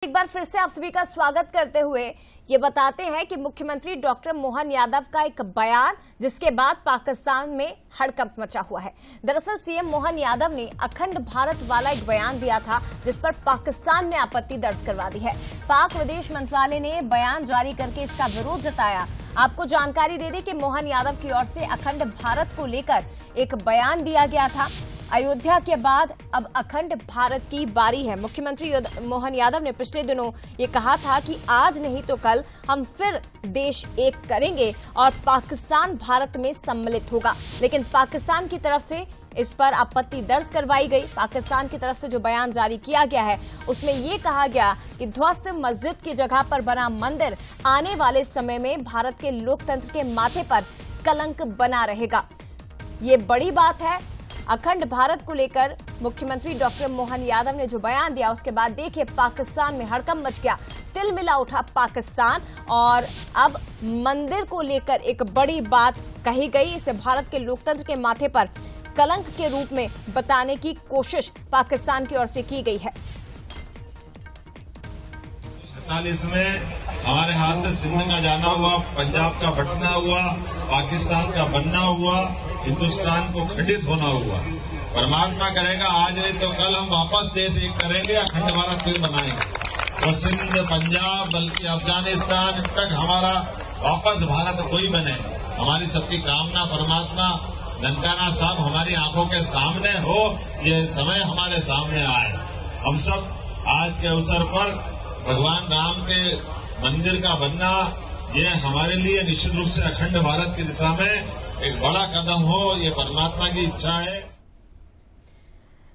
एक बार फिर से आप सभी का स्वागत करते हुए ये बताते हैं कि मुख्यमंत्री डॉक्टर मोहन यादव का एक बयान जिसके बाद पाकिस्तान में हड़कंप मचा हुआ है। दरअसल सीएम मोहन यादव ने अखंड भारत वाला एक बयान दिया था जिस पर पाकिस्तान ने आपत्ति दर्ज करवा दी है। पाक विदेश मंत्रालय ने बयान जारी करके इसका विरोध जताया। आपको जानकारी दे दें कि मोहन यादव की ओर से अखंड भारत को लेकर एक बयान दिया गया था। अयोध्या के बाद अब अखंड भारत की बारी है। मुख्यमंत्री मोहन यादव ने पिछले दिनों ये कहा था कि आज नहीं तो कल हम फिर देश एक करेंगे और पाकिस्तान भारत में सम्मिलित होगा, लेकिन पाकिस्तान की तरफ से इस पर आपत्ति दर्ज करवाई गई। पाकिस्तान की तरफ से जो बयान जारी किया गया है उसमें ये कहा गया कि ध्वस्त मस्जिद की जगह पर बना मंदिर आने वाले समय में भारत के लोकतंत्र के माथे पर कलंक बना रहेगा। ये बड़ी बात है। अखंड भारत को लेकर मुख्यमंत्री डॉक्टर मोहन यादव ने जो बयान दिया उसके बाद देखिए पाकिस्तान में हड़कंप मच गया, तिलमिला उठा पाकिस्तान और अब मंदिर को लेकर एक बड़ी बात कही गई। इसे भारत के लोकतंत्र के माथे पर कलंक के रूप में बताने की कोशिश पाकिस्तान की ओर से की गई है। 47 में हमारे हाथ से सिंध का जाना हुआ, पंजाब का बंटना हुआ, पाकिस्तान का बनना हुआ, हिंदुस्तान को खंडित होना हुआ। परमात्मा करेगा आज नहीं तो कल हम वापस देश एक करेंगे, अखंड भारत फिर बनाएंगे। तो सिंध, पंजाब बल्कि अफगानिस्तान तक हमारा वापस भारत कोई बने, हमारी सबकी कामना परमात्मा ननकाना साहब हमारी आंखों के सामने हो, ये समय हमारे सामने आए। हम सब आज के अवसर पर भगवान राम के मंदिर का बनना ये हमारे लिए निश्चित रूप से अखंड भारत की दिशा में एक बड़ा कदम हो, ये परमात्मा की इच्छा है।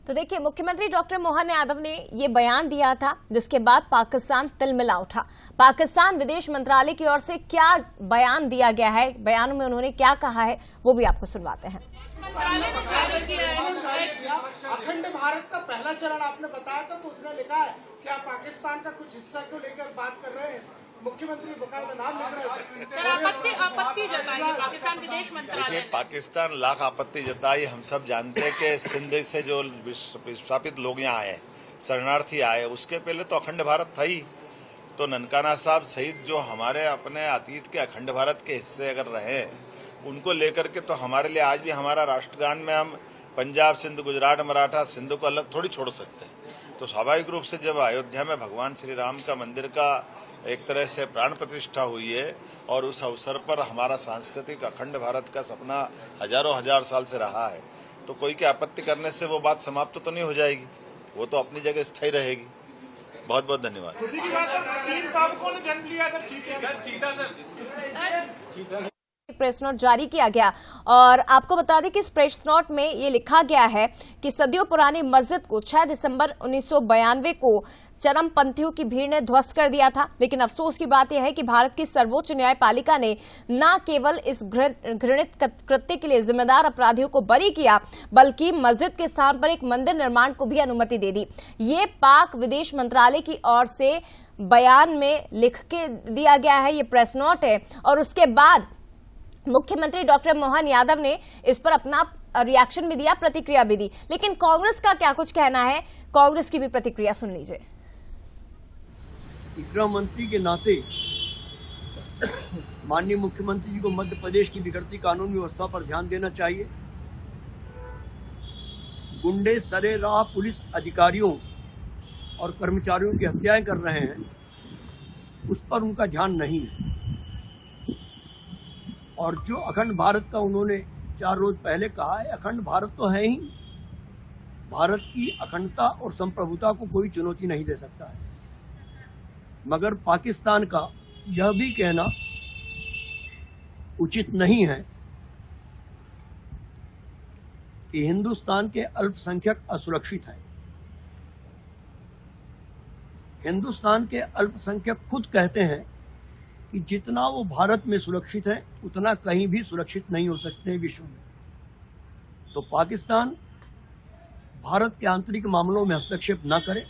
तो देखिए मुख्यमंत्री डॉक्टर मोहन यादव ने ये बयान दिया था जिसके बाद पाकिस्तान तिलमिला उठा। पाकिस्तान विदेश मंत्रालय की ओर से क्या बयान दिया गया है, बयान में उन्होंने क्या कहा है वो भी आपको सुनवाते हैं। अखंड भारत का पहला चरण आपने बताया था तो उसने लिखा है कि आप पाकिस्तान का कुछ हिस्सा को लेकर बात कर रहे हैं। मुख्यमंत्री बकायदा नाम लिख रहे हैं। आपत्ति जताई पाकिस्तान विदेश मंत्रालय। पाकिस्तान लाख आपत्ति जताई। हम सब जानते हैं कि सिंध से जो विस्थापित लोग यहाँ आए, शरणार्थी आए, उसके पहले तो अखंड भारत था ही। तो ननकाना साहब सहित जो हमारे अपने अतीत के अखंड भारत के हिस्से अगर रहे उनको लेकर के, तो हमारे लिए आज भी हमारा राष्ट्रगान में हम पंजाब, सिंध, गुजरात, मराठा, सिंध को अलग थोड़ी छोड़ सकते हैं। तो स्वाभाविक रूप से जब अयोध्या में भगवान श्री राम का मंदिर का एक तरह से प्राण प्रतिष्ठा हुई है और उस अवसर पर हमारा सांस्कृतिक अखंड भारत का सपना हजारों हजार साल से रहा है, तो कोई की आपत्ति करने से वो बात समाप्त तो नहीं हो जाएगी, वो तो अपनी जगह स्थायी रहेगी। बहुत बहुत धन्यवाद। प्रेस नोट जारी किया गया और आपको बता दें कि इस प्रेस नोट में ये लिखा गया है कि सदियों पुरानी मस्जिद को 6 दिसंबर 1992 को चरमपंथियों की भीड़ ने ध्वस्त कर दिया था, लेकिन अफसोस की बात यह है कि भारत की सर्वोच्च न्यायपालिका ने न केवल इस घृणित कृत्य के लिए जिम्मेदार अपराधियों को बरी किया बल्कि मस्जिद के स्थान पर एक मंदिर निर्माण को भी अनुमति दे दी। ये पाक विदेश मंत्रालय की ओर से बयान में लिख के दिया गया है, ये प्रेस नोट है। और उसके बाद मुख्यमंत्री डॉक्टर मोहन यादव ने इस पर अपना रिएक्शन भी दिया, प्रतिक्रिया भी दी। लेकिन कांग्रेस का क्या कुछ कहना है, कांग्रेस की भी प्रतिक्रिया सुन लीजिए। गृह मंत्री के नाते माननीय मुख्यमंत्री जी को मध्य प्रदेश की बिगड़ती कानून व्यवस्था पर ध्यान देना चाहिए। गुंडे सरेराह पुलिस अधिकारियों और कर्मचारियों की हत्याएं कर रहे हैं, उस पर उनका ध्यान नहीं है। और जो अखंड भारत का उन्होंने 4 रोज पहले कहा है, अखंड भारत तो है ही। भारत की अखंडता और संप्रभुता को कोई चुनौती नहीं दे सकता है, मगर पाकिस्तान का यह भी कहना उचित नहीं है कि हिंदुस्तान के अल्पसंख्यक असुरक्षित हैं। हिंदुस्तान के अल्पसंख्यक खुद कहते हैं कि जितना वो भारत में सुरक्षित है उतना कहीं भी सुरक्षित नहीं हो सकते विश्व में। तो पाकिस्तान भारत के आंतरिक मामलों में हस्तक्षेप न करे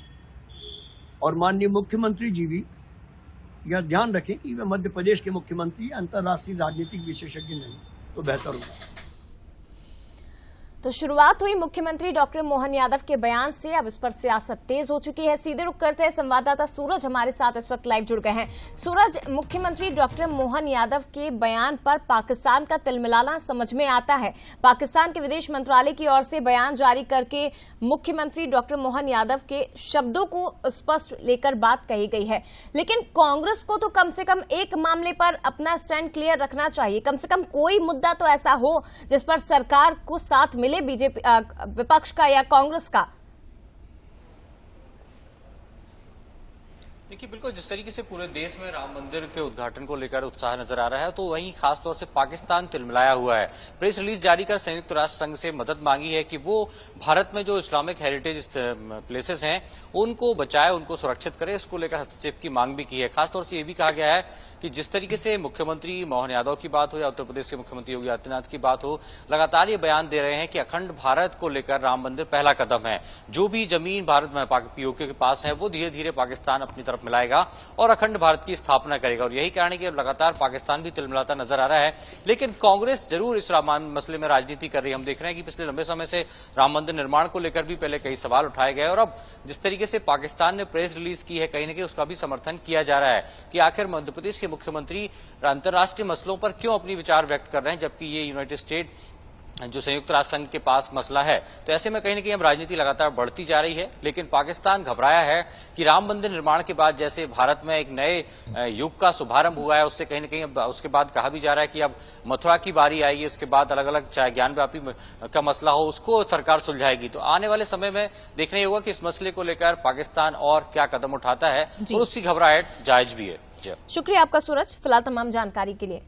और माननीय मुख्यमंत्री जी भी यह ध्यान रखें कि वे मध्य प्रदेश के मुख्यमंत्री अंतर्राष्ट्रीय राजनीतिक विशेषज्ञ नहीं, तो बेहतर होगा। तो शुरुआत हुई मुख्यमंत्री डॉक्टर मोहन यादव के बयान से। अब इस पर सियासत तेज हो चुकी है। सीधे रुख करते हैं, संवाददाता सूरज हमारे साथ इस वक्त लाइव जुड़ गए हैं। सूरज, मुख्यमंत्री डॉक्टर मोहन यादव के बयान पर पाकिस्तान का तिलमिलाना समझ में आता है। पाकिस्तान के विदेश मंत्रालय की ओर से बयान जारी करके मुख्यमंत्री डॉक्टर मोहन यादव के शब्दों को स्पष्ट लेकर बात कही गई है, लेकिन कांग्रेस को तो कम से कम एक मामले पर अपना स्टैंड क्लियर रखना चाहिए। कम से कम कोई मुद्दा तो ऐसा हो जिस पर सरकार को साथ मिले बीजेपी विपक्ष का या कांग्रेस का। देखिए, बिल्कुल जिस तरीके से पूरे देश में राम मंदिर के उद्घाटन को लेकर उत्साह नजर आ रहा है, तो वहीं खासतौर से पाकिस्तान तिलमिलाया हुआ है। प्रेस रिलीज जारी कर संयुक्त राष्ट्र संघ से मदद मांगी है कि वो भारत में जो इस्लामिक हेरिटेज प्लेसेस हैं उनको बचाए, उनको सुरक्षित करे। इसको लेकर हस्तक्षेप की मांग भी की है। खासतौर से ये भी कहा गया है कि जिस तरीके से मुख्यमंत्री मोहन यादव की बात हो या उत्तर प्रदेश के मुख्यमंत्री योगी आदित्यनाथ की बात हो, लगातार ये बयान दे रहे हैं कि अखंड भारत को लेकर राम मंदिर पहला कदम है। जो भी जमीन भारत में पीओके के पास है वो धीरे धीरे पाकिस्तान अपनी तरफ मिलाएगा और अखंड भारत की स्थापना करेगा। और यही कारण है कि अब लगातार पाकिस्तान भी तिलमिलाता नजर आ रहा है। लेकिन कांग्रेस जरूर इस मसले में राजनीति कर रही है। हम देख रहे हैं कि पिछले लंबे समय से राम मंदिर निर्माण को लेकर भी पहले कई सवाल उठाए गए और अब जिस तरीके से पाकिस्तान ने प्रेस रिलीज की है, कहीं न कहीं उसका भी समर्थन किया जा रहा है कि आखिर मध्य प्रदेश के मुख्यमंत्री अंतर्राष्ट्रीय मसलों पर क्यों अपनी विचार व्यक्त कर रहे हैं, जबकि ये यूनाइटेड स्टेट जो संयुक्त राष्ट्र संघ के पास मसला है। तो ऐसे में कहीं न कहीं अब राजनीति लगातार बढ़ती जा रही है। लेकिन पाकिस्तान घबराया है कि राम मंदिर निर्माण के बाद जैसे भारत में एक नए युग का शुभारंभ हुआ है, उससे कहीं न कहीं उसके बाद कहा भी जा रहा है कि अब मथुरा की बारी आएगी, उसके बाद अलग अलग चाहे ज्ञानव्यापी का मसला हो उसको सरकार सुलझाएगी। तो आने वाले समय में देखना होगा कि इस मसले को लेकर पाकिस्तान और क्या कदम उठाता है और उसकी घबराहट जायज भी है। शुक्रिया आपका सूरज, फिलहाल तमाम जानकारी के लिए।